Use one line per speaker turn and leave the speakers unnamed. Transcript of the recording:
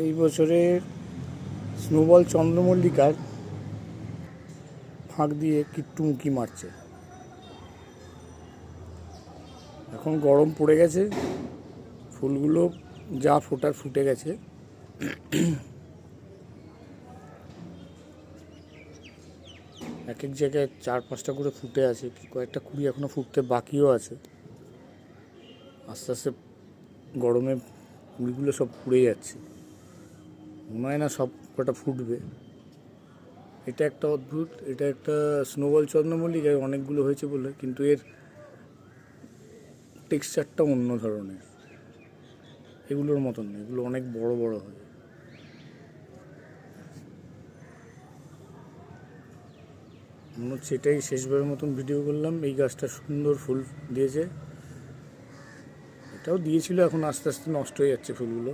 এই বছরের স্নোবল চন্দ্রমল্লিকার ফাঁক দিয়ে কিট্টুমুখী মারছে। এখন গরম পড়ে গেছে, ফুলগুলো যা ফোটার ফুটে গেছে। এক এক জায়গায় 4-5টা করে ফুটে আছে, কয়েকটা কুড়ি এখনো ফুটতে বাকিও আছে। আস্তে আস্তে গরমে কুড়িগুলো সব পুড়ে যাচ্ছে, মনে হয় না সব কটা ফুটবে। এটা একটা অদ্ভুত, এটা একটা স্নোবল চন্দ্রমল্লিকায় অনেকগুলো হয়েছে বলে, কিন্তু এর টেক্সচারটা অন্য ধরনের, এগুলোর মতন না, এগুলো অনেক বড় বড় হয়। মনে হচ্ছে এটাই শেষবারের মতন ভিডিও করলাম। এই গাছটা সুন্দর ফুল দিয়েছে, এটাও দিয়েছিল, এখন আস্তে আস্তে নষ্ট হয়ে যাচ্ছে ফুলগুলো।